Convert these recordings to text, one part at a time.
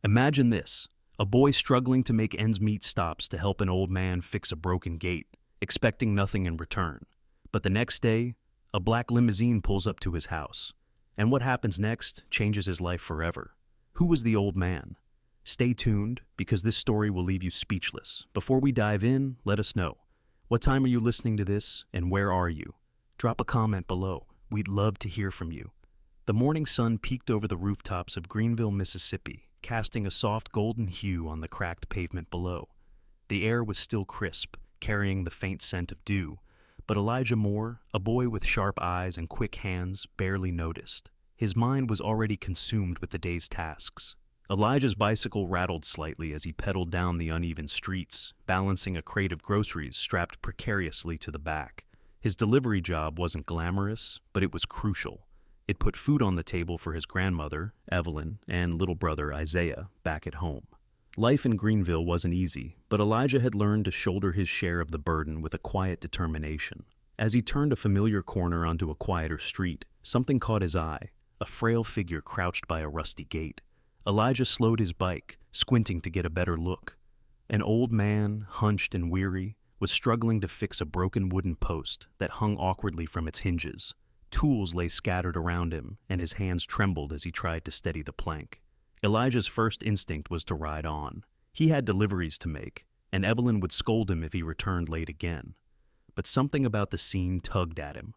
Imagine this: a boy struggling to make ends meet stops to help an old man fix a broken gate, expecting nothing in return. But the next day, a black limousine pulls up to his house. And what happens next changes his life forever. Who was the old man? Stay tuned, because this story will leave you speechless. Before we dive in, let us know. What time are you listening to this, and where are you? Drop a comment below. We'd love to hear from you. The morning sun peeked over the rooftops of Greenville, Mississippi, casting a soft golden hue on the cracked pavement below. The air was still crisp, carrying the faint scent of dew, but Elijah Moore, a boy with sharp eyes and quick hands, barely noticed. His mind was already consumed with the day's tasks. Elijah's bicycle rattled slightly as he pedaled down the uneven streets, balancing a crate of groceries strapped precariously to the back. His delivery job wasn't glamorous, but it was crucial. It put food on the table for his grandmother, Evelyn, and little brother, Isaiah, back at home. Life in Greenville wasn't easy, but Elijah had learned to shoulder his share of the burden with a quiet determination. As he turned a familiar corner onto a quieter street, something caught his eye: a frail figure crouched by a rusty gate. Elijah slowed his bike, squinting to get a better look. An old man, hunched and weary, was struggling to fix a broken wooden post that hung awkwardly from its hinges. Tools lay scattered around him, and his hands trembled as he tried to steady the plank. Elijah's first instinct was to ride on. He had deliveries to make, and Evelyn would scold him if he returned late again. But something about the scene tugged at him.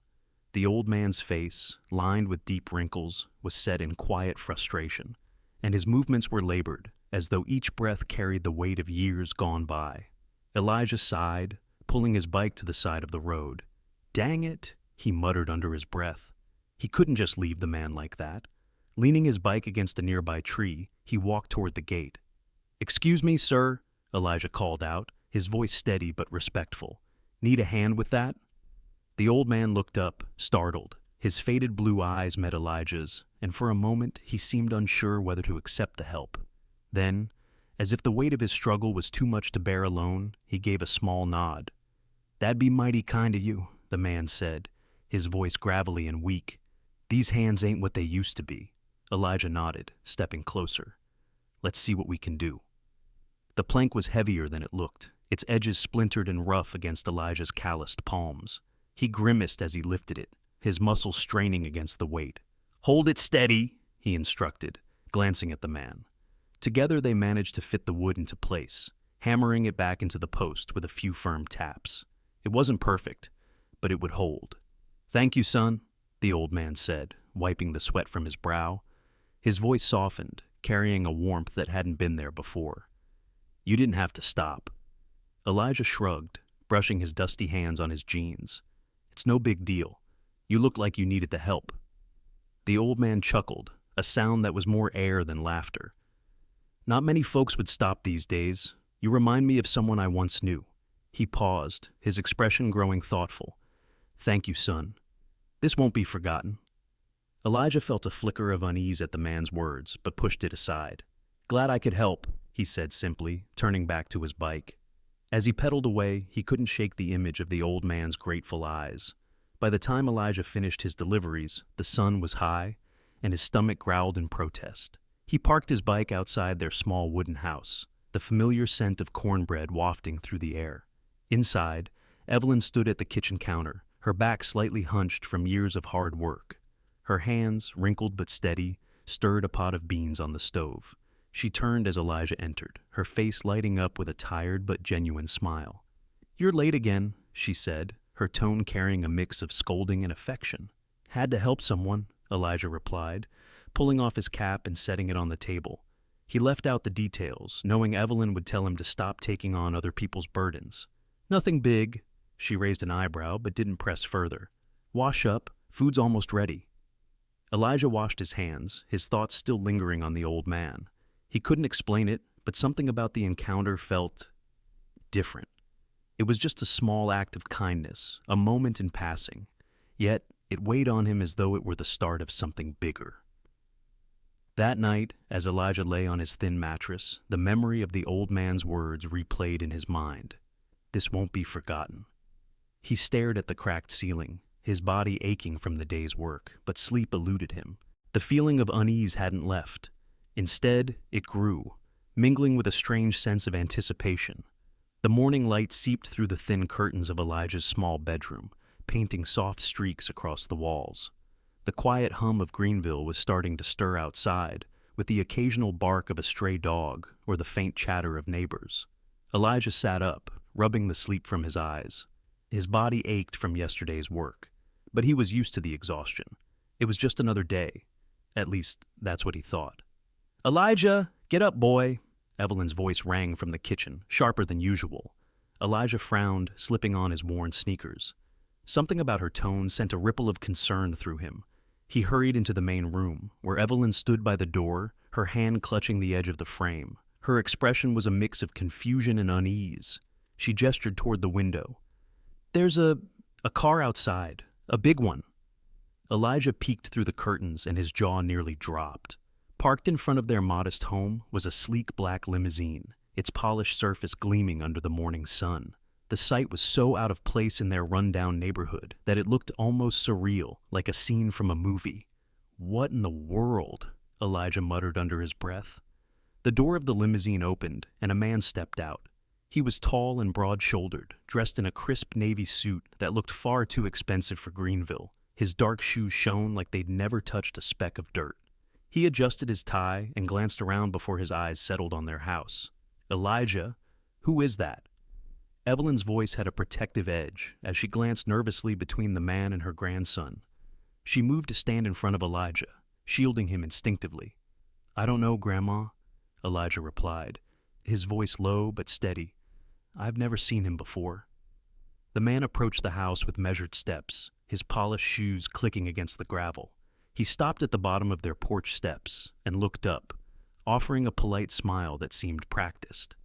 The old man's face, lined with deep wrinkles, was set in quiet frustration, and his movements were labored, as though each breath carried the weight of years gone by. Elijah sighed, pulling his bike to the side of the road. "Dang it," he muttered under his breath. He couldn't just leave the man like that. Leaning his bike against a nearby tree, he walked toward the gate. "Excuse me, sir," Elijah called out, his voice steady but respectful. "Need a hand with that?" The old man looked up, startled. His faded blue eyes met Elijah's, and for a moment he seemed unsure whether to accept the help. Then, as if the weight of his struggle was too much to bear alone, he gave a small nod. "That'd be mighty kind of you," the man said, his voice gravelly and weak. "These hands ain't what they used to be." Elijah nodded, stepping closer. "Let's see what we can do." The plank was heavier than it looked, its edges splintered and rough against Elijah's calloused palms. He grimaced as he lifted it, his muscles straining against the weight. "Hold it steady," he instructed, glancing at the man. Together they managed to fit the wood into place, hammering it back into the post with a few firm taps. It wasn't perfect, but it would hold. "Thank you, son," the old man said, wiping the sweat from his brow. His voice softened, carrying a warmth that hadn't been there before. "You didn't have to stop." Elijah shrugged, brushing his dusty hands on his jeans. "It's no big deal. You looked like you needed the help." The old man chuckled, a sound that was more air than laughter. "Not many folks would stop these days. You remind me of someone I once knew." He paused, his expression growing thoughtful. "Thank you, son. This won't be forgotten." Elijah felt a flicker of unease at the man's words, but pushed it aside. "Glad I could help," he said simply, turning back to his bike. As he pedaled away, he couldn't shake the image of the old man's grateful eyes. By the time Elijah finished his deliveries, the sun was high, and his stomach growled in protest. He parked his bike outside their small wooden house, the familiar scent of cornbread wafting through the air. Inside, Evelyn stood at the kitchen counter, her back slightly hunched from years of hard work. Her hands, wrinkled but steady, stirred a pot of beans on the stove. She turned as Elijah entered, her face lighting up with a tired but genuine smile. "You're late again," she said, her tone carrying a mix of scolding and affection. "Had to help someone," Elijah replied, pulling off his cap and setting it on the table. He left out the details, knowing Evelyn would tell him to stop taking on other people's burdens. "Nothing big." She raised an eyebrow but didn't press further. "Wash up. Food's almost ready." Elijah washed his hands, his thoughts still lingering on the old man. He couldn't explain it, but something about the encounter felt different. It was just a small act of kindness, a moment in passing. Yet, it weighed on him as though it were the start of something bigger. That night, as Elijah lay on his thin mattress, the memory of the old man's words replayed in his mind. This won't be forgotten. He stared at the cracked ceiling, his body aching from the day's work, but sleep eluded him. The feeling of unease hadn't left. Instead, it grew, mingling with a strange sense of anticipation. The morning light seeped through the thin curtains of Elijah's small bedroom, painting soft streaks across the walls. The quiet hum of Greenville was starting to stir outside, with the occasional bark of a stray dog or the faint chatter of neighbors. Elijah sat up, rubbing the sleep from his eyes. His body ached from yesterday's work, but he was used to the exhaustion. It was just another day. At least, that's what he thought. "Elijah, get up, boy!" Evelyn's voice rang from the kitchen, sharper than usual. Elijah frowned, slipping on his worn sneakers. Something about her tone sent a ripple of concern through him. He hurried into the main room, where Evelyn stood by the door, her hand clutching the edge of the frame. Her expression was a mix of confusion and unease. She gestured toward the window. "There's a car outside, a big one." Elijah peeked through the curtains and his jaw nearly dropped. Parked in front of their modest home was a sleek black limousine, its polished surface gleaming under the morning sun. The sight was so out of place in their rundown neighborhood that it looked almost surreal, like a scene from a movie. "What in the world?" Elijah muttered under his breath. The door of the limousine opened, and a man stepped out. He was tall and broad-shouldered, dressed in a crisp navy suit that looked far too expensive for Greenville. His dark shoes shone like they'd never touched a speck of dirt. He adjusted his tie and glanced around before his eyes settled on their house. "Elijah, who is that?" Evelyn's voice had a protective edge as she glanced nervously between the man and her grandson. She moved to stand in front of Elijah, shielding him instinctively. "I don't know, Grandma," Elijah replied, his voice low but steady. "I've never seen him before." The man approached the house with measured steps, his polished shoes clicking against the gravel. He stopped at the bottom of their porch steps and looked up, offering a polite smile that seemed practiced.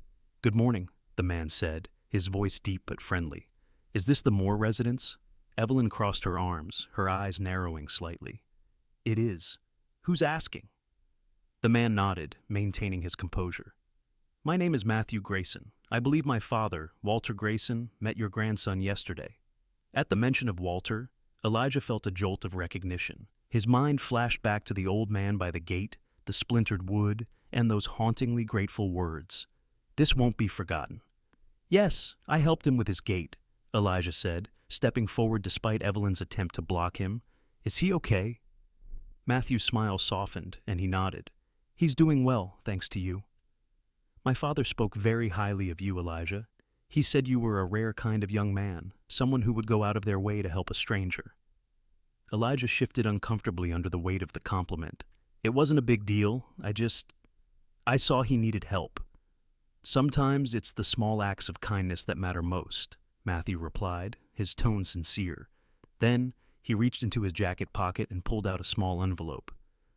"Good morning," the man said, his voice deep but friendly. "Is this the Moore residence?" Evelyn crossed her arms, her eyes narrowing slightly. "It is. Who's asking?" The man nodded, maintaining his composure. "My name is Matthew Grayson. I believe my father, Walter Grayson, met your grandson yesterday." At the mention of Walter, Elijah felt a jolt of recognition. His mind flashed back to the old man by the gate, the splintered wood, and those hauntingly grateful words. "This won't be forgotten." "Yes, I helped him with his gate," Elijah said, stepping forward despite Evelyn's attempt to block him. "Is he okay?" Matthew's smile softened, and he nodded. "He's doing well, thanks to you." "My father spoke very highly of you, Elijah. He said you were a rare kind of young man, someone who would go out of their way to help a stranger." Elijah shifted uncomfortably under the weight of the compliment. "It wasn't a big deal. I saw he needed help." "Sometimes it's the small acts of kindness that matter most," Matthew replied, his tone sincere. Then he reached into his jacket pocket and pulled out a small envelope.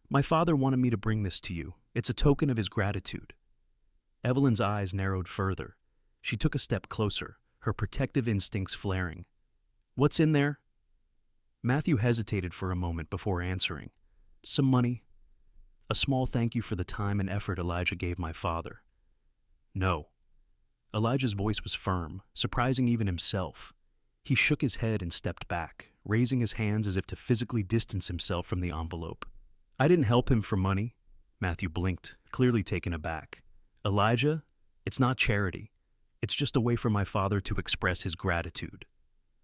"My father wanted me to bring this to you. It's a token of his gratitude." Evelyn's eyes narrowed further. She took a step closer, her protective instincts flaring. "What's in there?" Matthew hesitated for a moment before answering. "Some money. A small thank you for the time and effort Elijah gave my father." "No." Elijah's voice was firm, surprising even himself. He shook his head and stepped back, raising his hands as if to physically distance himself from the envelope. "I didn't help him for money." Matthew blinked, clearly taken aback. "Elijah, it's not charity. It's just a way for my father to express his gratitude."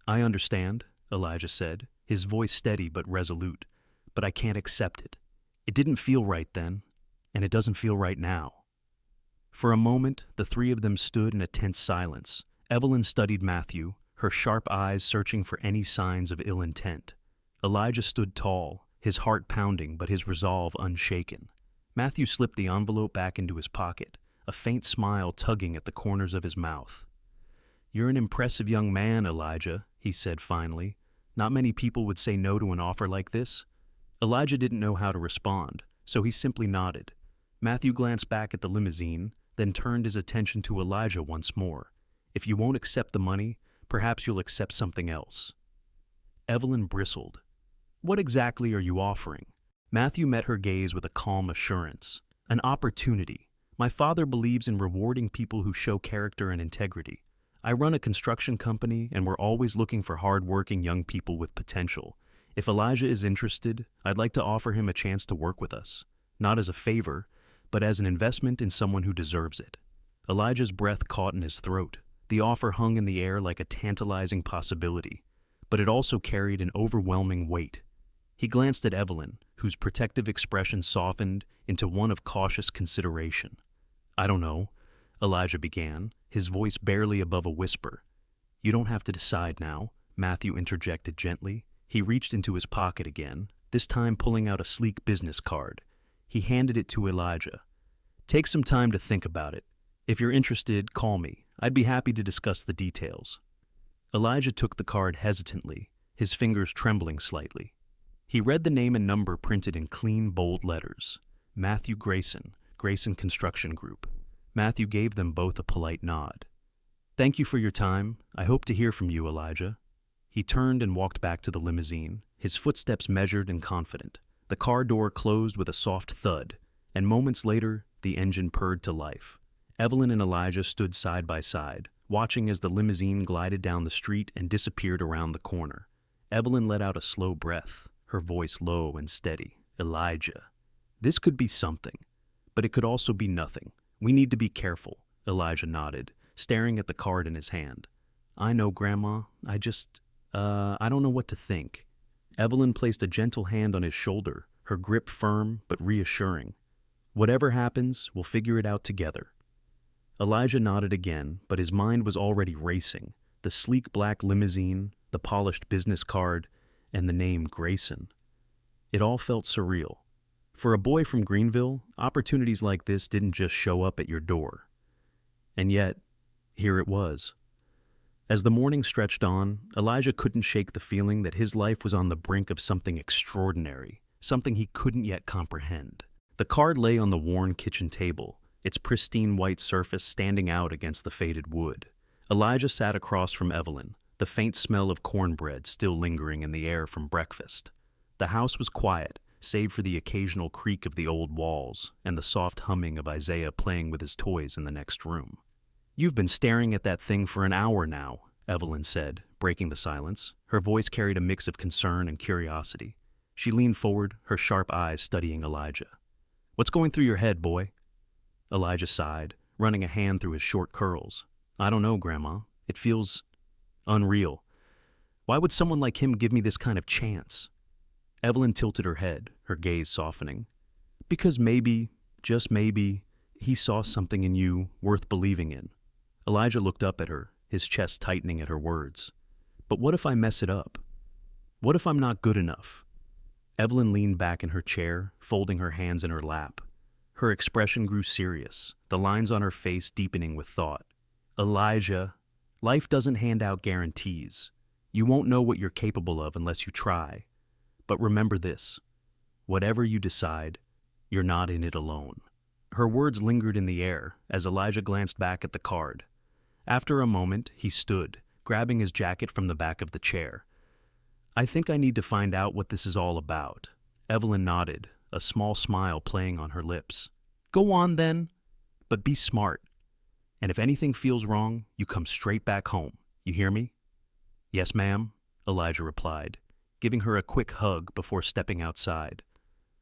"I understand," Elijah said, his voice steady but resolute, "but I can't accept it. It didn't feel right then, and it doesn't feel right now." For a moment, the three of them stood in a tense silence. Evelyn studied Matthew, her sharp eyes searching for any signs of ill intent. Elijah stood tall, his heart pounding but his resolve unshaken. Matthew slipped the envelope back into his pocket, a faint smile tugging at the corners of his mouth. "You're an impressive young man, Elijah," he said finally. "Not many people would say no to an offer like this." Elijah didn't know how to respond, so he simply nodded. Matthew glanced back at the limousine, then turned his attention to Elijah once more. "If you won't accept the money, perhaps you'll accept something else." Evelyn bristled. "What exactly are you offering?" Matthew met her gaze with a calm assurance. "An opportunity. My father believes in rewarding people who show character and integrity. I run a construction company, and we're always looking for hard-working young people with potential. If Elijah is interested, I'd like to offer him a chance to work with us. Not as a favor, but as an investment in someone who deserves it. Elijah's breath caught in his throat. The offer hung in the air like a tantalizing possibility, but it also carried an overwhelming weight. He glanced at Evelyn, whose protective expression softened into one of cautious consideration. "I don't know," Elijah began, his voice barely above a whisper. "You don't have to decide now," Matthew interjected gently. He reached into his pocket again, this time pulling out a sleek business card. He handed it to Elijah. "Take some time to think about it. If you're interested, call me. I'd be happy to discuss the details." Elijah took the card hesitantly, his fingers trembling slightly. He read the name and number printed in clean, bold letters. Matthew Grayson, Grayson Construction Group. Matthew gave them both a polite nod. "Thank you for your time. I hope to hear from you, Elijah." He turned and walked back to the limousine, his footsteps measured and confident. The car door closed with a soft thud, and moments later, the engine purred to life. Evelyn and Elijah stood side by side, watching as the limousine glided down the street and disappeared around the corner. Evelyn let out a slow breath, her voice low and steady. "Elijah. This could be something, but it could also be nothing. We need to be careful," Elijah nodded, staring at the card in his hand. "I know, Grandma. I don't know what to think." Evelyn placed a gentle hand on his shoulder, her grip firm but reassuring. "Whatever happens, we'll figure it out together." Elijah nodded again, but his mind was already racing. The sleek black limousine, the polished business card, and the name Grayson. It all felt surreal. For a boy from Greenville, opportunities like this didn't just show up at your door. And yet, here it was. As the morning stretched on, Elijah couldn't shake the feeling that his life was on the brink of something extraordinary, something he couldn't yet comprehend. The card lay on the worn kitchen table, its pristine white surface standing out against the faded wood. Elijah sat across from Evelyn, the faint smell of cornbread still lingering in the air from breakfast. The house was quiet, save for the occasional creak of the old walls and the soft humming of Isaiah playing with his toys in the next room. "You've been staring at that thing for an hour now," Evelyn said, breaking the silence. Her voice carried a mix of concern and curiosity. She leaned forward, her sharp eyes studying Elijah. "What's going through your head, boy?" Elijah sighed, running a hand through his short curls. "I don't know, Grandma. It feels unreal. Why would someone like him give me this kind of chance?" Evelyn tilted her head, her gaze softening. "Because maybe, just maybe, he saw something in you worth believing in." Elijah looked up at her, his chest tightening at her words. "But what if I mess it up? What if I'm not good enough?" Evelyn leaned back in her chair, folding her hands in her lap. Her expression grew serious, the lines on her face deepening with thought. "Elijah, life doesn't hand out guarantees. You won't know what you're capable of unless you try. But remember this, whatever you decide, you're not in it alone." Her words lingered in the air as Elijah glanced back at the card. After a moment, he stood, grabbing his jacket from the back of the chair. "I think I need to find out what this is all about." Evelyn nodded, a small smile playing on her lips. "Go on then, but be smart. And if anything feels wrong, you come straight back home. You hear me?" "Yes, ma'am," Elijah replied, giving her a quick hug before stepping outside.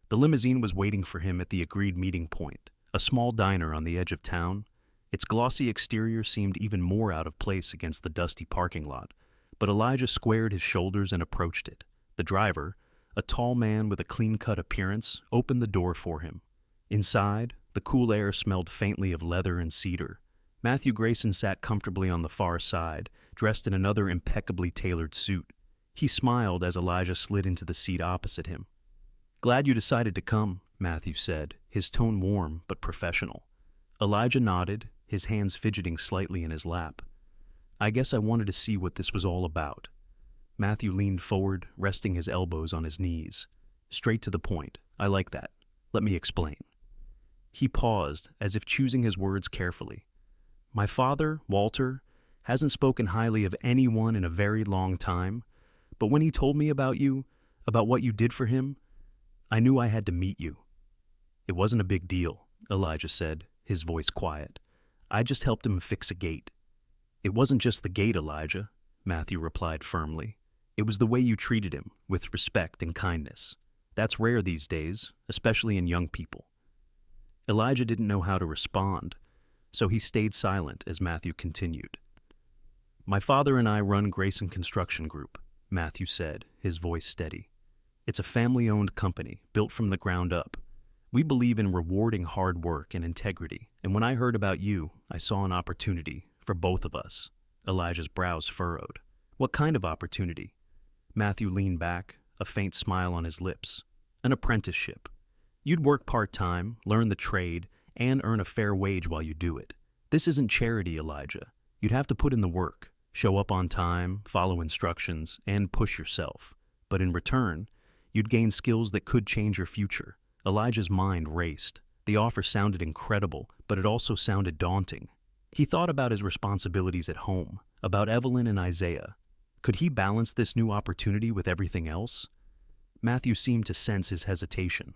The limousine was waiting for him at the agreed meeting point, a small diner on the edge of town. Its glossy exterior seemed even more out of place against the dusty parking lot, but Elijah squared his shoulders and approached it. The driver, a tall man with a clean-cut appearance, opened the door for him. Inside, the cool air smelled faintly of leather and cedar. Matthew Grayson sat comfortably on the far side, dressed in another impeccably tailored suit. He smiled as Elijah slid into the seat opposite him. "Glad you decided to come," Matthew said, his tone warm but professional. Elijah nodded, his hands fidgeting slightly in his lap. "I guess I wanted to see what this was all about." Matthew leaned forward, resting his elbows on his knees. "Straight to the point. I like that. Let me explain." He paused, as if choosing his words carefully. "My father, Walter, hasn't spoken highly of anyone in a very long time, but when he told me about you, about what you did for him, I knew I had to meet you." "It wasn't a big deal," Elijah said, his voice quiet. "I just helped him fix a gate." "It wasn't just the gate, Elijah," Matthew replied firmly. "It was the way you treated him, with respect and kindness. That's rare these days, especially in young people." Elijah didn't know how to respond, so he stayed silent as Matthew continued. "My father and I run Grayson Construction Group," Matthew said, his voice steady. "It's a family-owned company, built from the ground up. We believe in rewarding hard work and integrity, and when I heard about you, I saw an opportunity for both of us." Elijah's brows furrowed. "What kind of opportunity?" Matthew leaned back, a faint smile on his lips. "An apprenticeship. You'd work part-time, learn the trade, and earn a fair wage while you do it. This isn't charity, Elijah. You'd have to put in the work, show up on time, follow instructions, and push yourself. But in return, you'd gain skills that could change your future." Elijah's mind raced. The offer sounded incredible, but it also sounded daunting. He thought about his responsibilities at home, about Evelyn and Isaiah. Could he balance this new opportunity with everything else? Matthew seemed to sense his hesitation.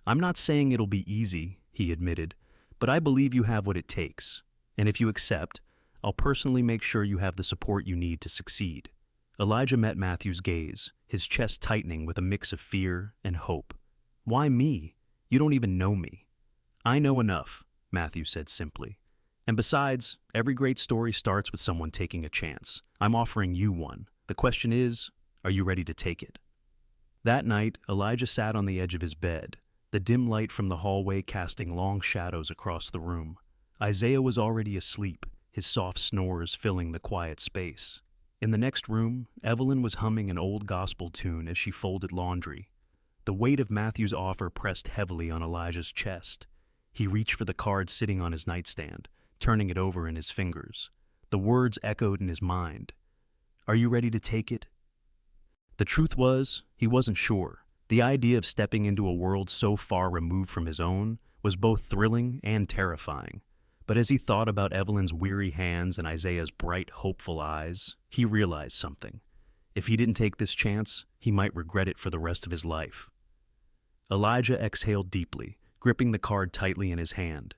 "I'm not saying it'll be easy," he admitted, "but I believe you have what it takes. And if you accept, I'll personally make sure you have the support you need to succeed." Elijah met Matthew's gaze, his chest tightening with a mix of fear and hope. "Why me? You don't even know me." "I know enough," Matthew said simply. "And besides, every great story starts with someone taking a chance. I'm offering you one. The question is, are you ready to take it?" That night, Elijah sat on the edge of his bed, the dim light from the hallway casting long shadows across the room. Isaiah was already asleep, his soft snores filling the quiet space. In the next room, Evelyn was humming an old gospel tune as she folded laundry. The weight of Matthew's offer pressed heavily on Elijah's chest. He reached for the card sitting on his nightstand, turning it over in his fingers. The words echoed in his mind. "Are you ready to take it?" The truth was, he wasn't sure. The idea of stepping into a world so far removed from his own was both thrilling and terrifying. But as he thought about Evelyn's weary hands and Isaiah's bright, hopeful eyes, he realized something. If he didn't take this chance, he might regret it for the rest of his life. Elijah exhaled deeply, gripping the card tightly in his hand.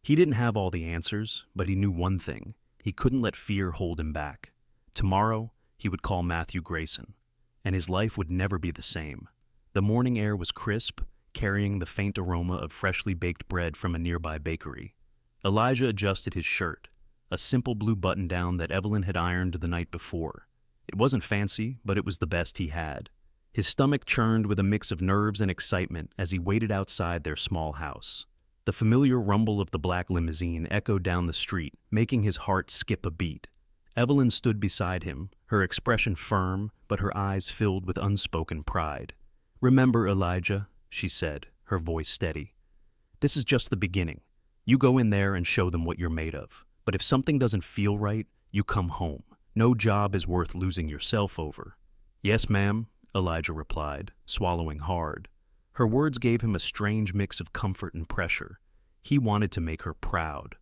He didn't have all the answers, but he knew one thing. He couldn't let fear hold him back. Tomorrow, he would call Matthew Grayson, and his life would never be the same. The morning air was crisp, carrying the faint aroma of freshly baked bread from a nearby bakery. Elijah adjusted his shirt, a simple blue button-down that Evelyn had ironed the night before. It wasn't fancy, but it was the best he had. His stomach churned with a mix of nerves and excitement as he waited outside their small house. The familiar rumble of the black limousine echoed down the street, making his heart skip a beat. Evelyn stood beside him, her expression firm, but her eyes filled with unspoken pride. "Remember, Elijah," she said, her voice steady. "This is just the beginning. You go in there and show them what you're made of. But if something doesn't feel right, you come home. No job is worth losing yourself over." "Yes, ma'am," Elijah replied, swallowing hard. Her words gave him a strange mix of comfort and pressure. He wanted to make her proud.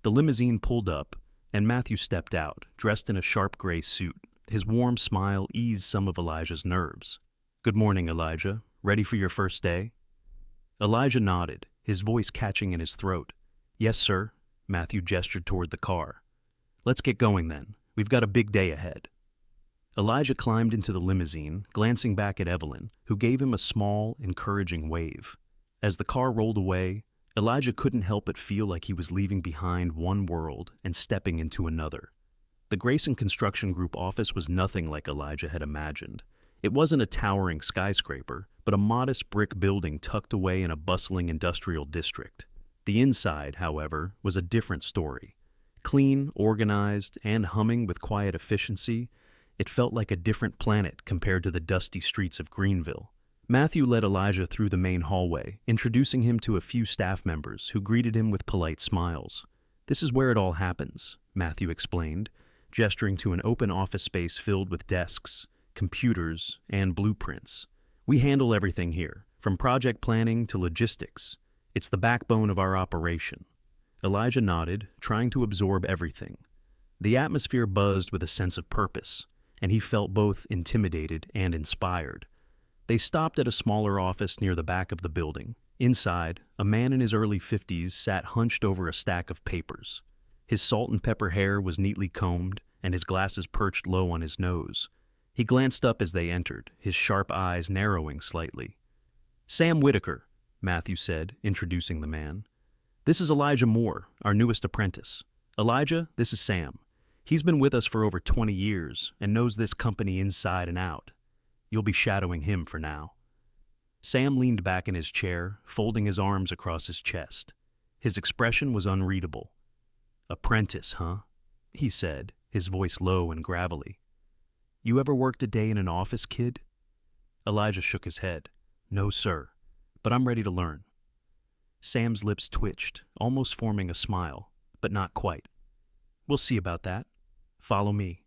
The limousine pulled up, and Matthew stepped out, dressed in a sharp gray suit. His warm smile eased some of Elijah's nerves. "Good morning, Elijah. Ready for your first day?" Elijah nodded, his voice catching in his throat. "Yes, sir." Matthew gestured toward the car. "Let's get going then. We've got a big day ahead." Elijah climbed into the limousine, glancing back at Evelyn, who gave him a small, encouraging wave. As the car rolled away, Elijah couldn't help but feel like he was leaving behind one world and stepping into another. The Grayson Construction Group office was nothing like Elijah had imagined. It wasn't a towering skyscraper, but a modest brick building tucked away in a bustling industrial district. The inside, however, was a different story. Clean, organized, and humming with quiet efficiency, it felt like a different planet compared to the dusty streets of Greenville. Matthew led Elijah through the main hallway, introducing him to a few staff members who greeted him with polite smiles. "This is where it all happens," Matthew explained, gesturing to an open office space filled with desks, computers, and blueprints. "We handle everything here, from project planning to logistics. It's the backbone of our operation." Elijah nodded, trying to absorb everything. The atmosphere buzzed with a sense of purpose, and he felt both intimidated and inspired. They stopped at a smaller office near the back of the building. Inside, a man in his early 50s sat hunched over a stack of papers. His salt and pepper hair was neatly combed, and his glasses perched low on his nose. He glanced up as they entered, his sharp eyes narrowing slightly. "Sam Whitaker," Matthew said, introducing the man. This is Elijah Moore, our newest apprentice. Elijah, this is Sam. He's been with us for over 20 years and knows this company inside and out. You'll be shadowing him for now." Sam leaned back in his chair, folding his arms across his chest. His expression was unreadable. "Apprentice, huh?" he said, his voice low and gravelly. "You ever worked a day in an office, kid?" Elijah shook his head. "No, sir, but I'm ready to learn." Sam's lips twitched, almost forming a smile, but not quite. "We'll see about that. Follow me."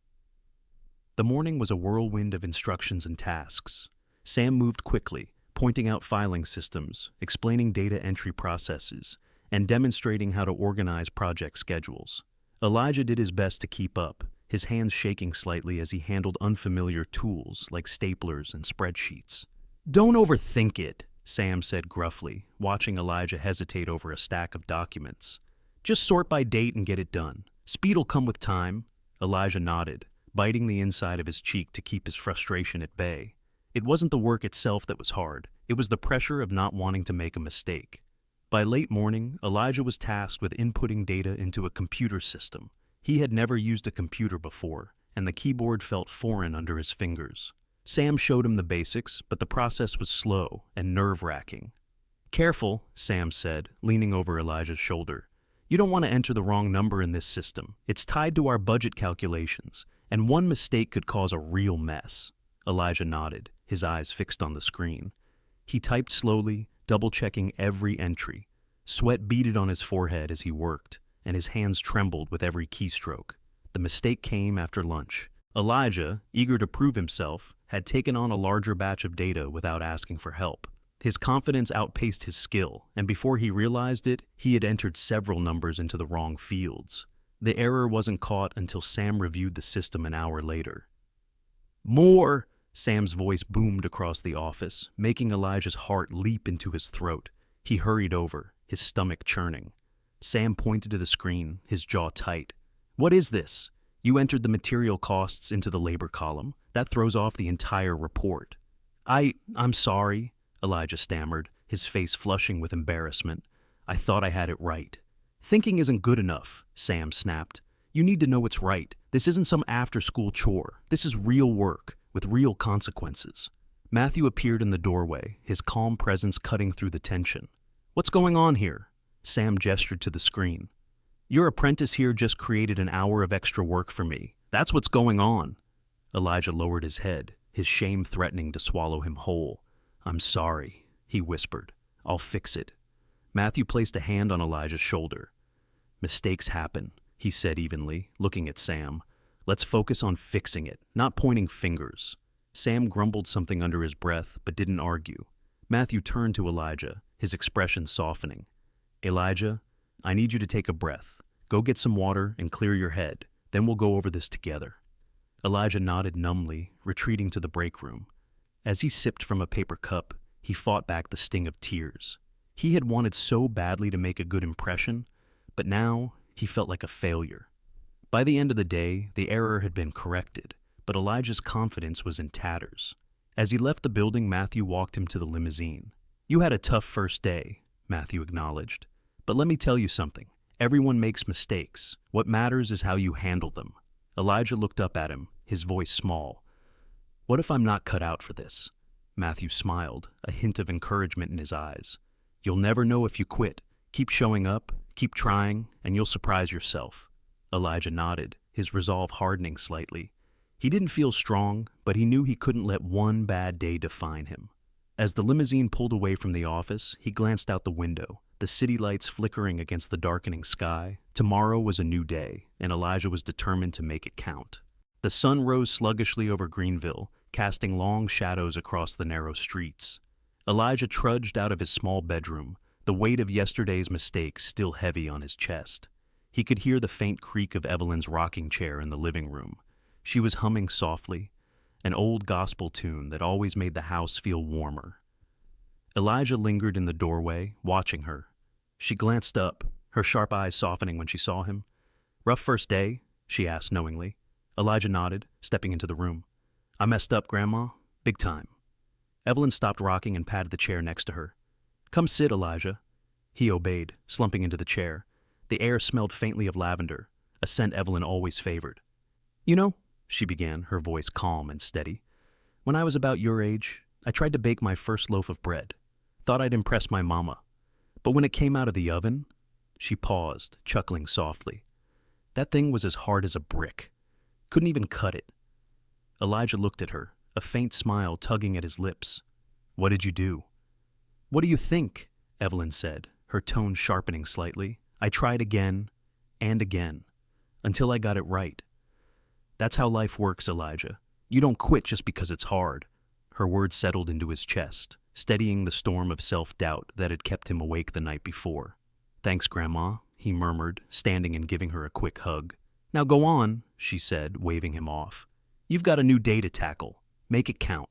The morning was a whirlwind of instructions and tasks. Sam moved quickly, pointing out filing systems, explaining data entry processes, and demonstrating how to organize project schedules. Elijah did his best to keep up, his hands shaking slightly as he handled unfamiliar tools like staplers and spreadsheets. "Don't overthink it," Sam said gruffly, watching Elijah hesitate over a stack of documents. "Just sort by date and get it done. Speed'll come with time." Elijah nodded, biting the inside of his cheek to keep his frustration at bay. It wasn't the work itself that was hard, it was the pressure of not wanting to make a mistake. By late morning, Elijah was tasked with inputting data into a computer system. He had never used a computer before, and the keyboard felt foreign under his fingers. Sam showed him the basics, but the process was slow and nerve-wracking. "Careful," Sam said, leaning over Elijah's shoulder. "You don't want to enter the wrong number in this system. It's tied to our budget calculations, and one mistake could cause a real mess." Elijah nodded, his eyes fixed on the screen. He typed slowly, double-checking every entry. Sweat beaded on his forehead as he worked, and his hands trembled with every keystroke. The mistake came after lunch. Elijah, eager to prove himself, had taken on a larger batch of data without asking for help. His confidence outpaced his skill, and before he realized it, he had entered several numbers into the wrong fields. The error wasn't caught until Sam reviewed the system an hour later. "More!" Sam's voice boomed across the office, making Elijah's heart leap into his throat. He hurried over, his stomach churning. Sam pointed to the screen, his jaw tight. "What is this? You entered the material costs into the labor column. That throws off the entire report." I'm sorry," Elijah stammered, his face flushing with embarrassment. "I thought I had it right." "Thinking isn't good enough," Sam snapped. "You need to know it's right. This isn't some after-school chore. This is real work, with real consequences." Matthew appeared in the doorway, his calm presence cutting through the tension. "What's going on here?" Sam gestured to the screen. "Your apprentice here just created an hour of extra work for me. That's what's going on." Elijah lowered his head, his shame threatening to swallow him whole. "I'm sorry," he whispered. "I'll fix it." Matthew placed a hand on Elijah's shoulder. "Mistakes happen," he said evenly, looking at Sam. "Let's focus on fixing it, not pointing fingers." Sam grumbled something under his breath, but didn't argue. Matthew turned to Elijah, his expression softening. "Elijah, I need you to take a breath. Go get some water and clear your head. Then we'll go over this together." Elijah nodded numbly, retreating to the break room. As he sipped from a paper cup, he fought back the sting of tears. He had wanted so badly to make a good impression, but now he felt like a failure. By the end of the day, the error had been corrected, but Elijah's confidence was in tatters. As he left the building, Matthew walked him to the limousine. "You had a tough first day," Matthew acknowledged. "But let me tell you something. Everyone makes mistakes. What matters is how you handle them." Elijah looked up at him, his voice small. "What if I'm not cut out for this?" Matthew smiled, a hint of encouragement in his eyes. "You'll never know if you quit. Keep showing up, keep trying, and you'll surprise yourself." Elijah nodded, his resolve hardening slightly. He didn't feel strong, but he knew he couldn't let one bad day define him. As the limousine pulled away from the office, he glanced out the window, the city lights flickering against the darkening sky. Tomorrow was a new day, and Elijah was determined to make it count. The sun rose sluggishly over Greenville, casting long shadows across the narrow streets. Elijah trudged out of his small bedroom, the weight of yesterday's mistakes still heavy on his chest. He could hear the faint creak of Evelyn's rocking chair in the living room. She was humming softly, an old gospel tune that always made the house feel warmer. Elijah lingered in the doorway, watching her. She glanced up, her sharp eyes softening when she saw him. "Rough first day?" she asked knowingly. Elijah nodded, stepping into the room. "I messed up, Grandma. Big time." Evelyn stopped rocking and patted the chair next to her. "Come sit, Elijah." He obeyed, slumping into the chair. The air smelled faintly of lavender, a scent Evelyn always favored. You know, she began, her voice calm and steady, when I was about your age, I tried to bake my first loaf of bread. Thought I'd impress my mama. But when it came out of the oven, she paused, chuckling softly. That thing was as hard as a brick. Couldn't even cut it. Elijah looked at her, a faint smile tugging at his lips. What did you do? What do you think? Evelyn said, her tone sharpening slightly. I tried again and again, until I got it right. That's how life works, Elijah. You don't quit just because it's hard. Her words settled into his chest, steadying the storm of self-doubt that had kept him awake the night before. Thanks, Grandma, he murmured, standing and giving her a quick hug. Now go on, she said, waving him off. You've got a new day to tackle. Make it count.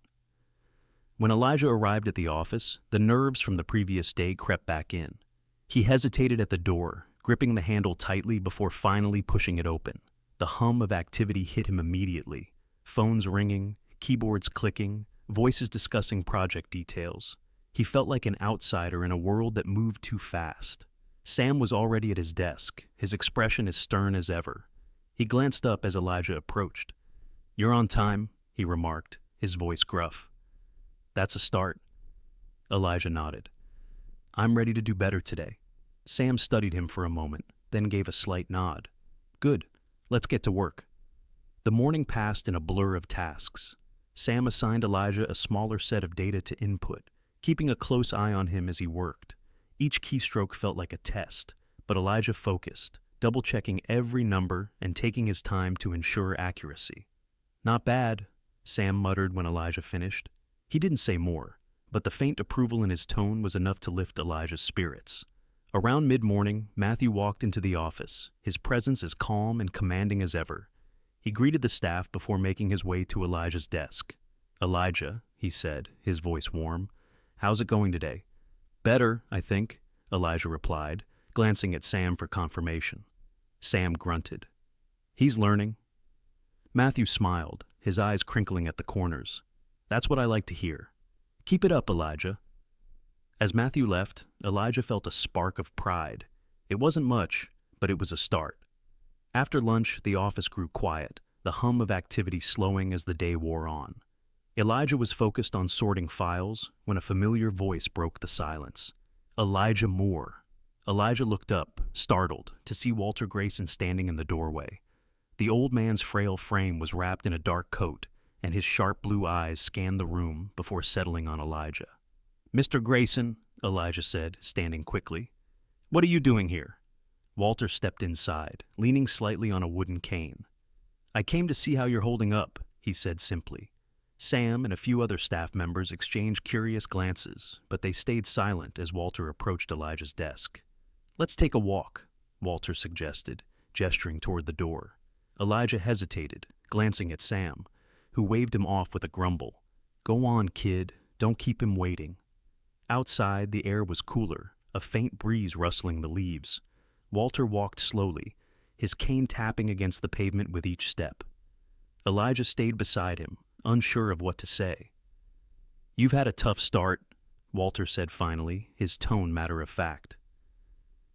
When Elijah arrived at the office, the nerves from the previous day crept back in. He hesitated at the door, gripping the handle tightly before finally pushing it open. The hum of activity hit him immediately. Phones ringing, keyboards clicking, voices discussing project details. He felt like an outsider in a world that moved too fast. Sam was already at his desk, his expression as stern as ever. He glanced up as Elijah approached. You're on time, he remarked, his voice gruff. That's a start. Elijah nodded. I'm ready to do better today. Sam studied him for a moment, then gave a slight nod. Good. Let's get to work. The morning passed in a blur of tasks. Sam assigned Elijah a smaller set of data to input, keeping a close eye on him as he worked. Each keystroke felt like a test, but Elijah focused, double-checking every number and taking his time to ensure accuracy. Not bad, Sam muttered when Elijah finished. He didn't say more, but the faint approval in his tone was enough to lift Elijah's spirits. Around mid-morning, Matthew walked into the office, his presence as calm and commanding as ever. He greeted the staff before making his way to Elijah's desk. Elijah, he said, his voice warm, how's it going today? Better, I think, Elijah replied, glancing at Sam for confirmation. Sam grunted. He's learning. Matthew smiled, his eyes crinkling at the corners. That's what I like to hear. Keep it up, Elijah. As Matthew left, Elijah felt a spark of pride. It wasn't much, but it was a start. After lunch, the office grew quiet, the hum of activity slowing as the day wore on. Elijah was focused on sorting files when a familiar voice broke the silence. Elijah Moore. Elijah looked up, startled, to see Walter Grayson standing in the doorway. The old man's frail frame was wrapped in a dark coat, and his sharp blue eyes scanned the room before settling on Elijah. Mr. Grayson, Elijah said, standing quickly. What are you doing here? Walter stepped inside, leaning slightly on a wooden cane. I came to see how you're holding up, he said simply. Sam and a few other staff members exchanged curious glances, but they stayed silent as Walter approached Elijah's desk. Let's take a walk, Walter suggested, gesturing toward the door. Elijah hesitated, glancing at Sam, who waved him off with a grumble. Go on, kid, don't keep him waiting. Outside, the air was cooler, a faint breeze rustling the leaves. Walter walked slowly, his cane tapping against the pavement with each step. Elijah stayed beside him, unsure of what to say. You've had a tough start, Walter said finally, his tone matter-of-fact.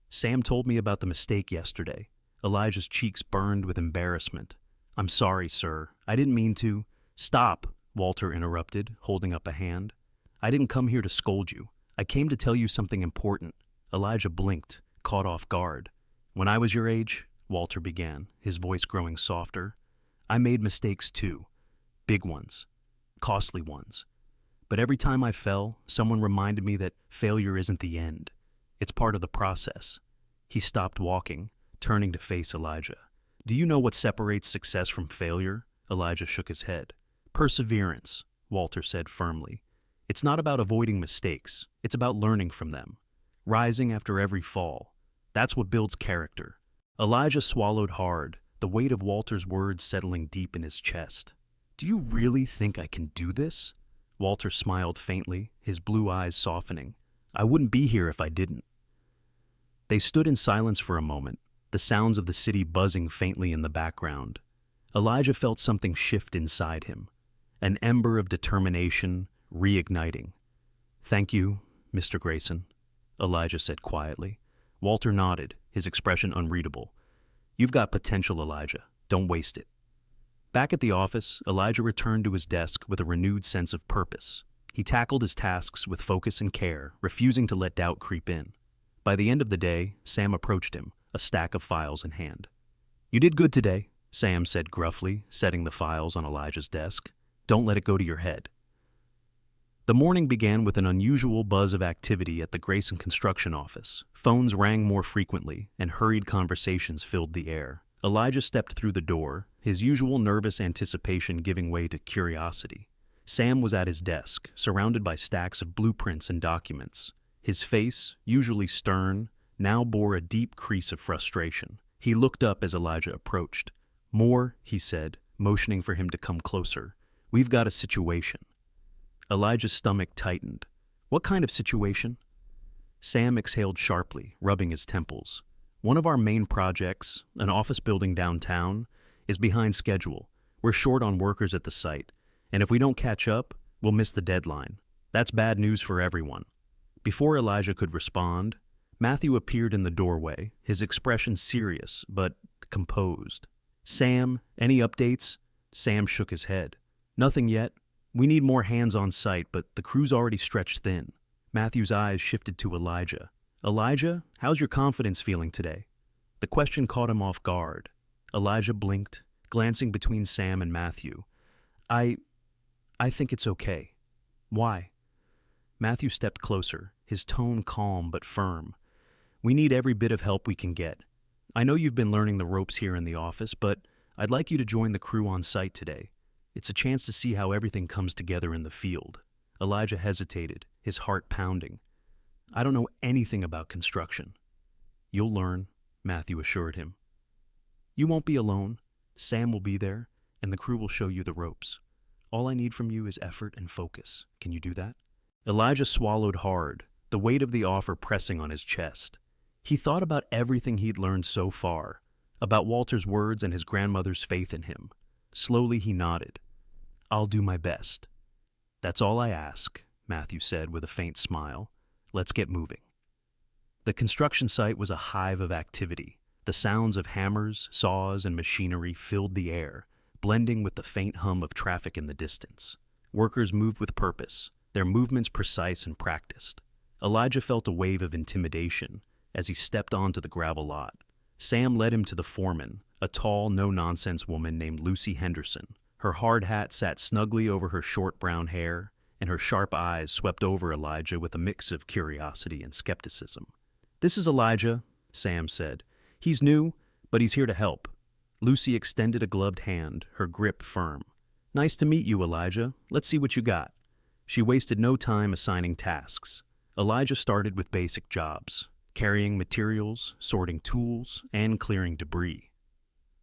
Sam told me about the mistake yesterday. Elijah's cheeks burned with embarrassment. I'm sorry, sir. I didn't mean to. Stop, Walter interrupted, holding up a hand. I didn't come here to scold you. I came to tell you something important. Elijah blinked, caught off guard. When I was your age, Walter began, his voice growing softer, I made mistakes too. Big ones. Costly ones. But every time I fell, someone reminded me that failure isn't the end. It's part of the process. He stopped walking, turning to face Elijah. Do you know what separates success from failure? Elijah shook his head. Perseverance, Walter said firmly. It's not about avoiding mistakes. It's about learning from them. Rising after every fall. That's what builds character. Elijah swallowed hard, the weight of Walter's words settling deep in his chest. Do you really think I can do this? Walter smiled faintly, his blue eyes softening. I wouldn't be here if I didn't. They stood in silence for a moment, the sounds of the city buzzing faintly in the background. Elijah felt something shift inside him, an ember of determination reigniting. Thank you, Mr. Grayson. Elijah said quietly. Walter nodded, his expression unreadable. You've got potential, Elijah. Don't waste it. Back at the office, Elijah returned to his desk with a renewed sense of purpose. He tackled his tasks with focus and care, refusing to let doubt creep in. By the end of the day, Sam approached him, a stack of files in hand. You did good today, Sam said gruffly, setting the files on Elijah's desk. Don't let it go to your head. The morning began with an unusual buzz of activity at the Grayson construction office. Phones rang more frequently, and hurried conversations filled the air. Elijah stepped through the door, his usual nervous anticipation giving way to curiosity. Sam was at his desk, surrounded by stacks of blueprints and documents. His face, usually stern, now bore a deep crease of frustration. He looked up as Elijah approached. More, he said, motioning for him to come closer. We've got a situation. Elijah's stomach tightened. What kind of situation? Sam exhaled sharply, rubbing his temples. One of our main projects, an office building downtown, is behind schedule. We're short on workers at the site, and if we don't catch up, we'll miss the deadline. That's bad news for everyone. Before Elijah could respond, Matthew appeared in the doorway, his expression serious but composed. Sam, any updates? Sam shook his head. Nothing yet. We need more hands on site, but the crew's already stretched thin. Matthew's eyes shifted to Elijah. Elijah, how's your confidence feeling today? The question caught him off guard. Elijah blinked, glancing between Sam and Matthew. I think it's okay. Why? Matthew stepped closer, his tone calm but firm. We need every bit of help we can get. I know you've been learning the ropes here in the office, but I'd like you to join the crew on site today. It's a chance to see how everything comes together in the field. Elijah hesitated, his heart pounding. I don't know anything about construction. You'll learn, Matthew assured him. You won't be alone. Sam will be there, and the crew will show you the ropes. All I need from you is effort and focus. Can you do that? Elijah swallowed hard, the weight of the offer pressing on his chest. He thought about everything he'd learned so far, about Walter's words and his grandmother's faith in him. Slowly he nodded. I'll do my best. That's all I ask, Matthew said with a faint smile. Let's get moving. The construction site was a hive of activity. The sounds of hammers, saws, and machinery filled the air, blending with the faint hum of traffic in the distance. Workers moved with purpose, their movements precise and practiced. Elijah felt a wave of intimidation as he stepped onto the gravel lot. Sam led him to the foreman, a tall, no-nonsense woman named Lucy Henderson. Her hard hat sat snugly over her short brown hair, and her sharp eyes swept over Elijah with a mix of curiosity and skepticism. This is Elijah, Sam said. He's new, but he's here to help. Lucy extended a gloved hand, her grip firm. Nice to meet you, Elijah. Let's see what you got. She wasted no time assigning tasks. Elijah started with basic jobs, carrying materials, sorting tools, and clearing debris.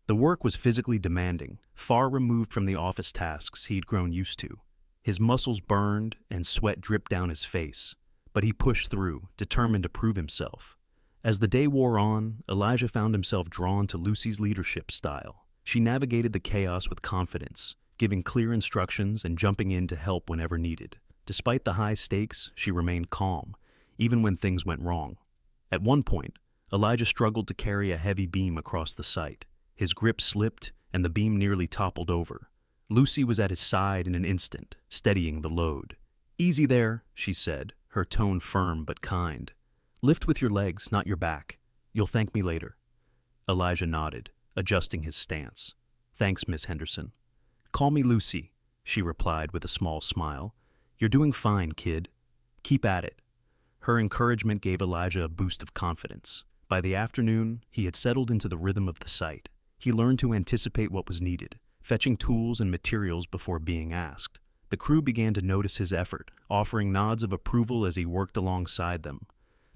The work was physically demanding, far removed from the office tasks he'd grown used to. His muscles burned and sweat dripped down his face, but he pushed through, determined to prove himself. As the day wore on, Elijah found himself drawn to Lucy's leadership style. She navigated the chaos with confidence, giving clear instructions and jumping in to help whenever needed. Despite the high stakes, she remained calm, even when things went wrong. At one point, Elijah struggled to carry a heavy beam across the site. His grip slipped, and the beam nearly toppled over. Lucy was at his side in an instant, steadying the load. Easy there, she said, her tone firm but kind. Lift with your legs, not your back. You'll thank me later. Elijah nodded, adjusting his stance. Thanks, Miss Henderson. Call me Lucy, she replied with a small smile. You're doing fine, kid. Keep at it. Her encouragement gave Elijah a boost of confidence. By the afternoon, he had settled into the rhythm of the site. He learned to anticipate what was needed, fetching tools and materials before being asked. The crew began to notice his effort, offering nods of approval as he worked alongside them.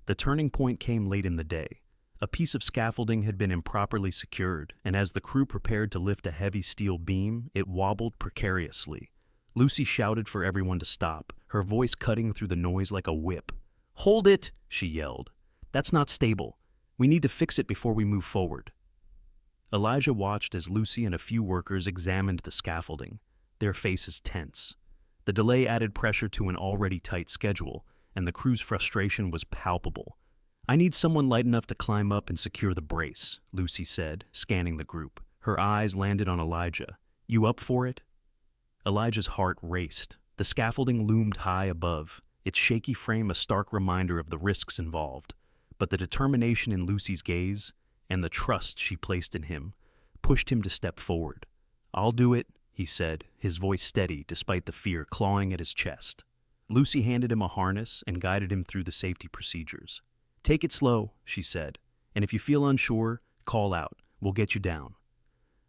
The turning point came late in the day. A piece of scaffolding had been improperly secured, and as the crew prepared to lift a heavy steel beam, it wobbled precariously. Lucy shouted for everyone to stop, her voice cutting through the noise like a whip. "Hold it!" she yelled. "That's not stable. We need to fix it before we move forward." Elijah watched as Lucy and a few workers examined the scaffolding, their faces tense. The delay added pressure to an already tight schedule, and the crew's frustration was palpable. "I need someone light enough to climb up and secure the brace," Lucy said, scanning the group. Her eyes landed on Elijah. "You up for it?" Elijah's heart raced. The scaffolding loomed high above, its shaky frame a stark reminder of the risks involved. But the determination in Lucy's gaze, and the trust she placed in him, pushed him to step forward. "I'll do it," he said, his voice steady despite the fear clawing at his chest. Lucy handed him a harness and guided him through the safety procedures. "Take it slow," she said, "and if you feel unsure, call out. We'll get you down."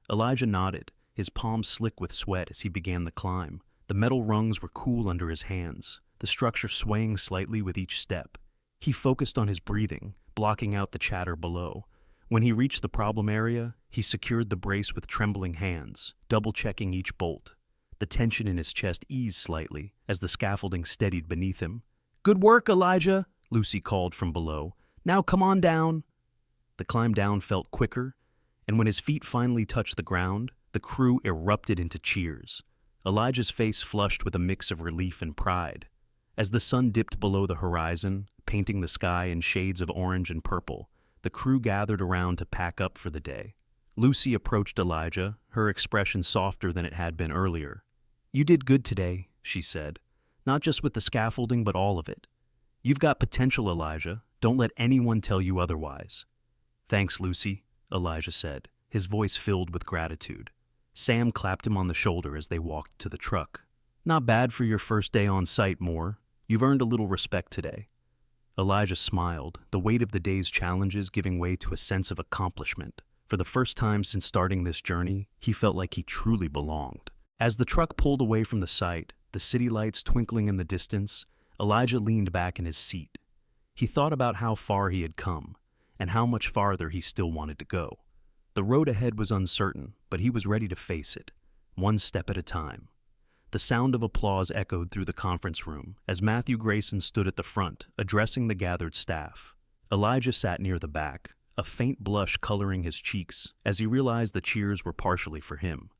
Elijah nodded, his palms slick with sweat as he began the climb. The metal rungs were cool under his hands, the structure swaying slightly with each step. He focused on his breathing, blocking out the chatter below. When he reached the problem area, he secured the brace with trembling hands, double-checking each bolt. The tension in his chest eased slightly as the scaffolding steadied beneath him. "Good work, Elijah," Lucy called from below. "Now come on down." The climb down felt quicker, and when his feet finally touched the ground, the crew erupted into cheers. Elijah's face flushed with a mix of relief and pride. As the sun dipped below the horizon, painting the sky in shades of orange and purple, the crew gathered around to pack up for the day. Lucy approached Elijah, her expression softer than it had been earlier. "You did good today," she said. "Not just with the scaffolding, but all of it. You've got potential, Elijah. Don't let anyone tell you otherwise." "Thanks, Lucy," Elijah said, his voice filled with gratitude. Sam clapped him on the shoulder as they walked to the truck. "Not bad for your first day on site, Moore. You've earned a little respect today." Elijah smiled, the weight of the day's challenges giving way to a sense of accomplishment. For the first time since starting this journey, he felt like he truly belonged. As the truck pulled away from the site, the city lights twinkling in the distance, Elijah leaned back in his seat. He thought about how far he had come, and how much farther he still wanted to go. The road ahead was uncertain, but he was ready to face it, one step at a time. The sound of applause echoed through the conference room as Matthew Grayson stood at the front, addressing the gathered staff. Elijah sat near the back, a faint blush coloring his cheeks as he realized the cheers were partially for him.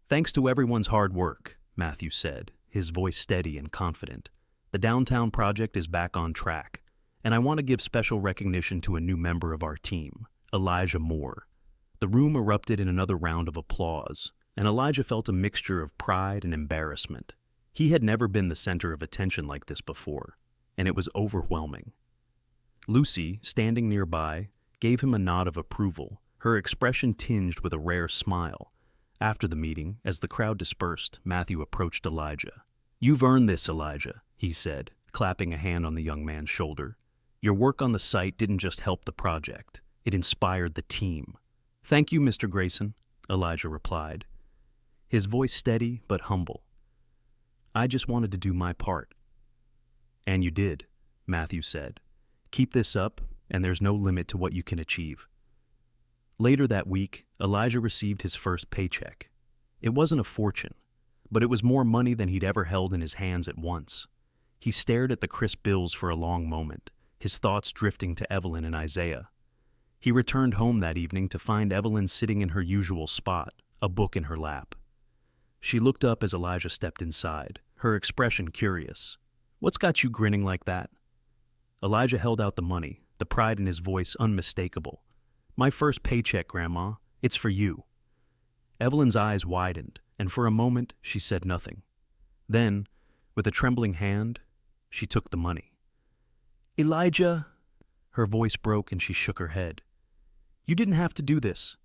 "Thanks to everyone's hard work," Matthew said, his voice steady and confident. "The downtown project is back on track, and I want to give special recognition to a new member of our team, Elijah Moore." The room erupted in another round of applause, and Elijah felt a mixture of pride and embarrassment. He had never been the center of attention like this before, and it was overwhelming. Lucy, standing nearby, gave him a nod of approval, her expression tinged with a rare smile. After the meeting, as the crowd dispersed, Matthew approached Elijah. "You've earned this, Elijah," he said, clapping a hand on the young man's shoulder. "Your work on the site didn't just help the project, it inspired the team." "Thank you, Mr. Grayson," Elijah replied, his voice steady but humble. "I just wanted to do my part." "And you did," Matthew said. "Keep this up, and there's no limit to what you can achieve." Later that week, Elijah received his first paycheck. It wasn't a fortune, but it was more money than he'd ever held in his hands at once. He stared at the crisp bills for a long moment, his thoughts drifting to Evelyn and Isaiah. He returned home that evening to find Evelyn sitting in her usual spot, a book in her lap. She looked up as Elijah stepped inside, her expression curious. "What's got you grinning like that?" Elijah held out the money, the pride in his voice unmistakable. "My first paycheck, Grandma. It's for you." Evelyn's eyes widened, and for a moment she said nothing. Then, with a trembling hand, she took the money. "Elijah," her voice broke and she shook her head. "You didn't have to do this."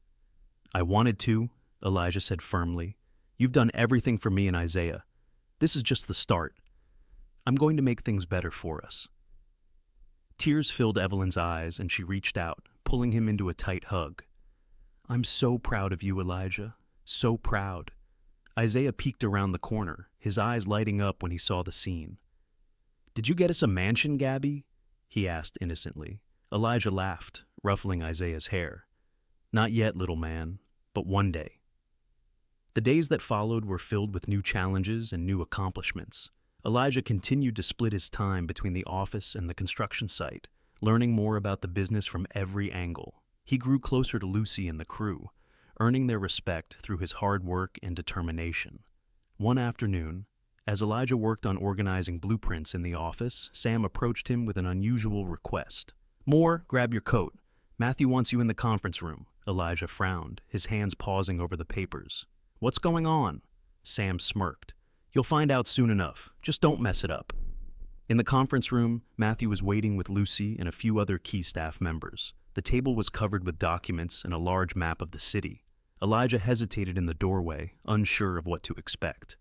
"I wanted to," Elijah said firmly. "You've done everything for me and Isaiah. This is just the start. I'm going to make things better for us." Tears filled Evelyn's eyes and she reached out, pulling him into a tight hug. "I'm so proud of you, Elijah. So proud." Isaiah peeked around the corner, his eyes lighting up when he saw the scene. "Did you get us a mansion, Gabby?" he asked innocently. Elijah laughed, ruffling Isaiah's hair. "Not yet, little man, but one day." The days that followed were filled with new challenges and new accomplishments. Elijah continued to split his time between the office and the construction site, learning more about the business from every angle. He grew closer to Lucy and the crew, earning their respect through his hard work and determination. One afternoon, As Elijah worked on organizing blueprints in the office, Sam approached him with an unusual request. "Moore, grab your coat. Matthew wants you in the conference room." Elijah frowned, his hands pausing over the papers. "What's going on?" Sam smirked. "You'll find out soon enough. Just don't mess it up." In the conference room, Matthew was waiting with Lucy and a few other key staff members. The table was covered with documents and a large map of the city. Elijah hesitated in the doorway, unsure of what to expect.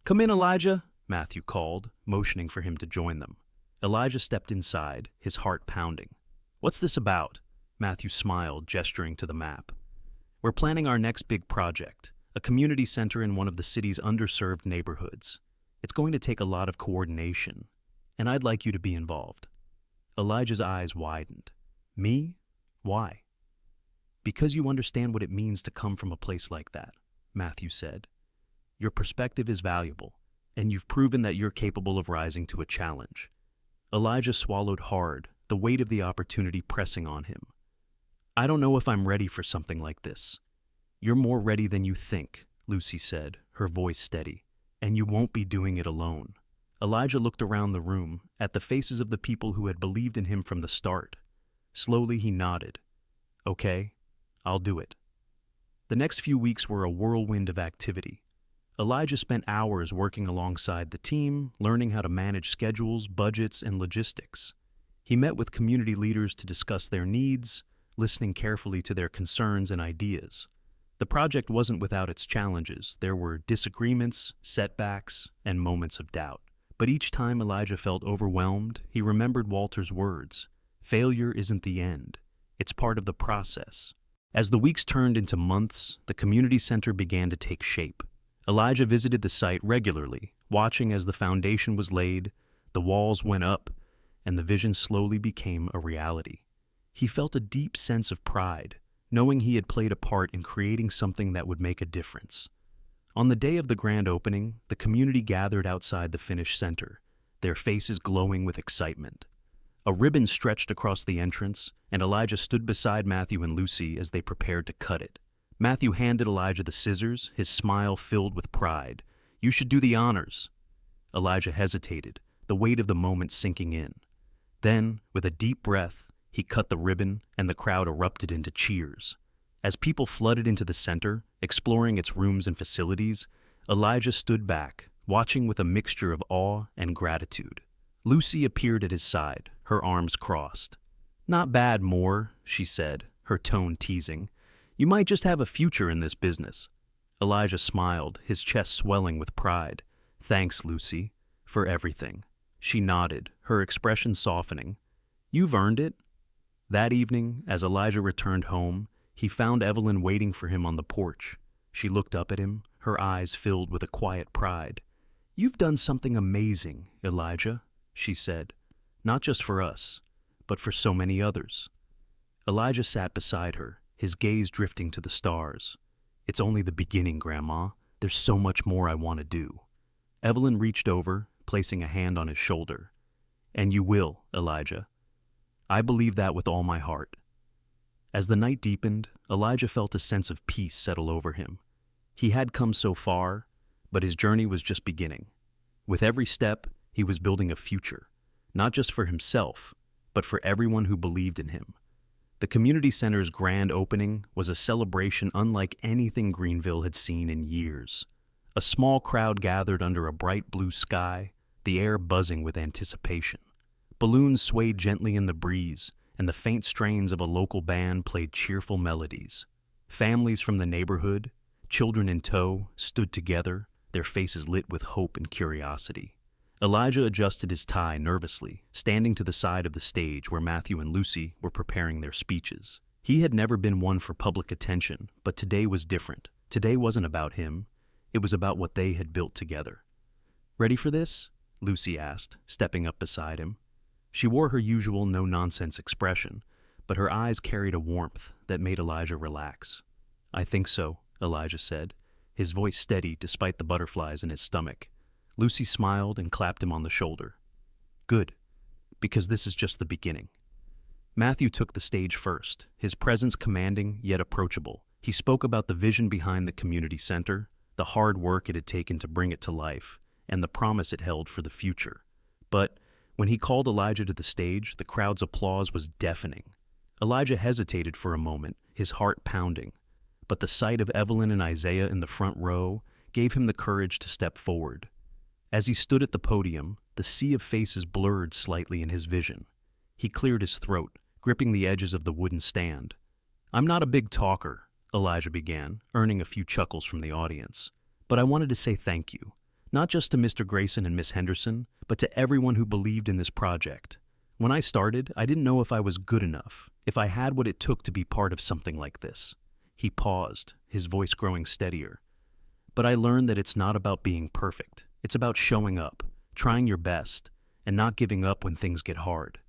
"Come in, Elijah," Matthew called, motioning for him to join them. Elijah stepped inside, his heart pounding. "What's this about?" Matthew smiled, gesturing to the map. "We're planning our next big project, a community center in one of the city's underserved neighborhoods. It's going to take a lot of coordination, and I'd like you to be involved." Elijah's eyes widened. "Me? Why?" "Because you understand what it means to come from a place like that," Matthew said. "Your perspective is valuable, and you've proven that you're capable of rising to a challenge." Elijah swallowed hard, the weight of the opportunity pressing on him. "I don't know if I'm ready for something like this." "You're more ready than you think," Lucy said, her voice steady, "and you won't be doing it alone." Elijah looked around the room, at the faces of the people who had believed in him from the start. Slowly he nodded. "Okay, I'll do it." The next few weeks were a whirlwind of activity. Elijah spent hours working alongside the team, learning how to manage schedules, budgets, and logistics. He met with community leaders to discuss their needs, listening carefully to their concerns and ideas. The project wasn't without its challenges. There were disagreements, setbacks, and moments of doubt. But each time Elijah felt overwhelmed, he remembered Walter's words: "Failure isn't the end. It's part of the process." As the weeks turned into months, the community center began to take shape. Elijah visited the site regularly, watching as the foundation was laid, the walls went up, and the vision slowly became a reality. He felt a deep sense of pride, knowing he had played a part in creating something that would make a difference. On the day of the grand opening, the community gathered outside the finished center, their faces glowing with excitement. A ribbon stretched across the entrance, and Elijah stood beside Matthew and Lucy as they prepared to cut it. Matthew handed Elijah the scissors, his smile filled with pride. "You should do the honors." Elijah hesitated, the weight of the moment sinking in. Then, with a deep breath, he cut the ribbon, and the crowd erupted into cheers. As people flooded into the center, exploring its rooms and facilities, Elijah stood back, watching with a mixture of awe and gratitude. Lucy appeared at his side, her arms crossed. "Not bad, Moore," she said, her tone teasing. "You might just have a future in this business." Elijah smiled, his chest swelling with pride. "Thanks, Lucy, for everything." She nodded, her expression softening. "You've earned it." That evening, as Elijah returned home, he found Evelyn waiting for him on the porch. She looked up at him, her eyes filled with a quiet pride. "You've done something amazing, Elijah," she said. "Not just for us, but for so many others." Elijah sat beside her, his gaze drifting to the stars. "It's only the beginning, Grandma. There's so much more I want to do." Evelyn reached over, placing a hand on his shoulder. "And you will, Elijah. I believe that with all my heart." As the night deepened, Elijah felt a sense of peace settle over him. He had come so far, but his journey was just beginning. With every step, he was building a future, not just for himself, but for everyone who believed in him. The community center's grand opening was a celebration unlike anything Greenville had seen in years. A small crowd gathered under a bright blue sky, the air buzzing with anticipation. Balloons swayed gently in the breeze, and the faint strains of a local band played cheerful melodies. Families from the neighborhood, children in tow, stood together, their faces lit with hope and curiosity. Elijah adjusted his tie nervously, standing to the side of the stage where Matthew and Lucy were preparing their speeches. He had never been one for public attention, but today was different. Today wasn't about him. It was about what they had built together. "Ready for this?" Lucy asked, stepping up beside him. She wore her usual no-nonsense expression, but her eyes carried a warmth that made Elijah relax. "I think so," Elijah said, his voice steady despite the butterflies in his stomach. Lucy smiled and clapped him on the shoulder. "Good, because this is just the beginning." Matthew took the stage first, his presence commanding yet approachable. He spoke about the vision behind the community center, the hard work it had taken to bring it to life, and the promise it held for the future. But when he called Elijah to the stage, the crowd's applause was deafening. Elijah hesitated for a moment, his heart pounding. But the sight of Evelyn and Isaiah in the front row gave him the courage to step forward. As he stood at the podium, the sea of faces blurred slightly in his vision. He cleared his throat, gripping the edges of the wooden stand. "I'm not a big talker," Elijah began, earning a few chuckles from the audience. "But I wanted to say thank you, not just to Mr. Grayson and Miss Henderson, but to everyone who believed in this project. When I started, I didn't know if I was good enough, if I had what it took to be part of something like this." He paused, his voice growing steadier. "But I learned that it's not about being perfect. It's about showing up, trying your best, and not giving up when things get hard.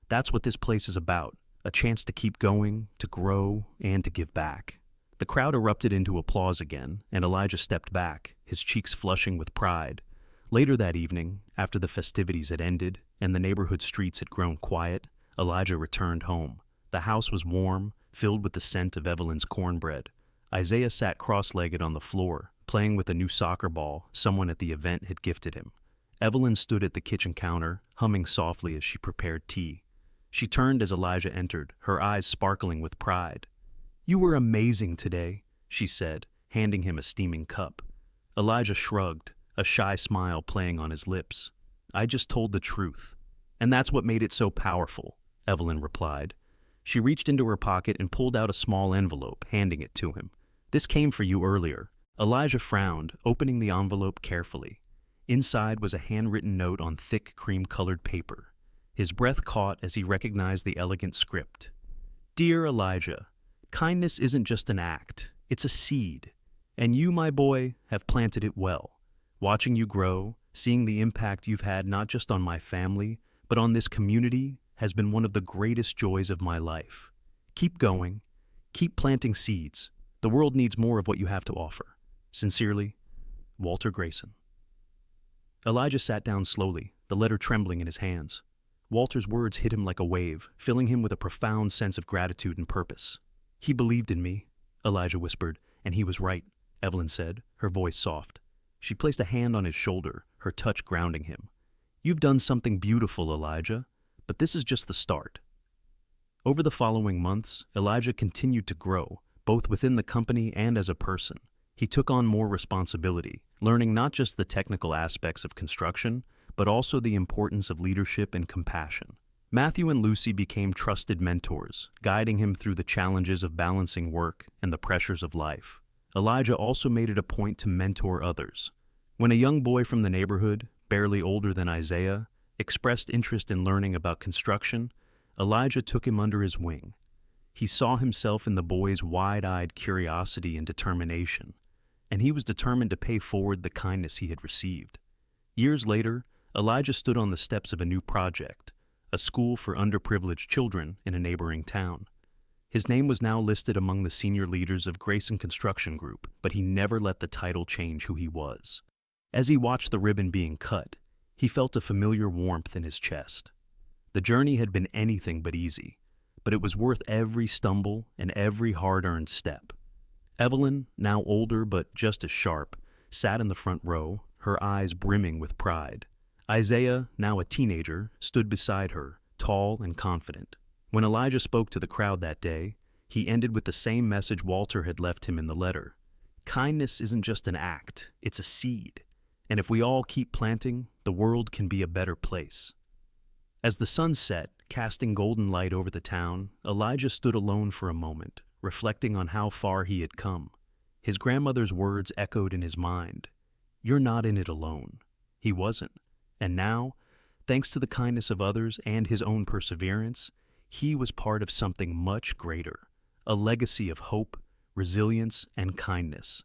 That's what this place is about, a chance to keep going, to grow, and to give back." The crowd erupted into applause again, and Elijah stepped back, his cheeks flushing with pride. Later that evening, after the festivities had ended and the neighborhood streets had grown quiet, Elijah returned home. The house was warm, filled with the scent of Evelyn's cornbread. Isaiah sat cross-legged on the floor, playing with a new soccer ball someone at the event had gifted him. Evelyn stood at the kitchen counter, humming softly as she prepared tea. She turned as Elijah entered, her eyes sparkling with pride. "You were amazing today," she said, handing him a steaming cup. Elijah shrugged, a shy smile playing on his lips. "I just told the truth. And that's what made it so powerful," Evelyn replied. She reached into her pocket and pulled out a small envelope, handing it to him. "This came for you earlier." Elijah frowned, opening the envelope carefully. Inside was a handwritten note on thick cream-colored paper. His breath caught as he recognized the elegant script. "Dear Elijah, kindness isn't just an act, it's a seed. And you, my boy, have planted it well. Watching you grow, seeing the impact you've had not just on my family, but on this community, has been one of the greatest joys of my life. Keep going. Keep planting seeds. The world needs more of what you have to offer. Sincerely, Walter Grayson." Elijah sat down slowly, the letter trembling in his hands. Walter's words hit him like a wave, filling him with a profound sense of gratitude and purpose. "He believed in me," Elijah whispered, "and he was right," Evelyn said, her voice soft. She placed a hand on his shoulder, her touch grounding him. "You've done something beautiful, Elijah, but this is just the start." Over the following months, Elijah continued to grow, both within the company and as a person. He took on more responsibility, learning not just the technical aspects of construction, but also the importance of leadership and compassion. Matthew and Lucy became trusted mentors, guiding him through the challenges of balancing work and the pressures of life. Elijah also made it a point to mentor others. When a young boy from the neighborhood, barely older than Isaiah, expressed interest in learning about construction, Elijah took him under his wing. He saw himself in the boy's wide-eyed curiosity and determination, and he was determined to pay forward the kindness he had received. Years later, Elijah stood on the steps of a new project, a school for underprivileged children in a neighboring town. His name was now listed among the senior leaders of Grayson Construction Group, but he never let the title change who he was. As he watched the ribbon being cut, he felt a familiar warmth in his chest. The journey had been anything but easy, but it was worth every stumble and every hard-earned step. Evelyn, now older but just as sharp, sat in the front row, her eyes brimming with pride. Isaiah, now a teenager, stood beside her, tall and confident. When Elijah spoke to the crowd that day, he ended with the same message Walter had left him in the letter. Kindness isn't just an act, it's a seed. And if we all keep planting, the world can be a better place. As the sun set, casting golden light over the town, Elijah stood alone for a moment, reflecting on how far he had come. His grandmother's words echoed in his mind. "You're not in it alone." He wasn't. And now, thanks to the kindness of others and his own perseverance, he was part of something much greater, a legacy of hope, resilience, and kindness.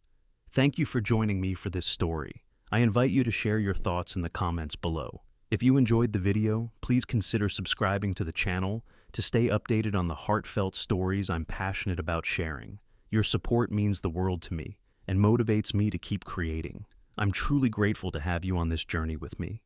Thank you for joining me for this story. I invite you to share your thoughts in the comments below. If you enjoyed the video, please consider subscribing to the channel to stay updated on the heartfelt stories I'm passionate about sharing. Your support means the world to me and motivates me to keep creating. I'm truly grateful to have you on this journey with me.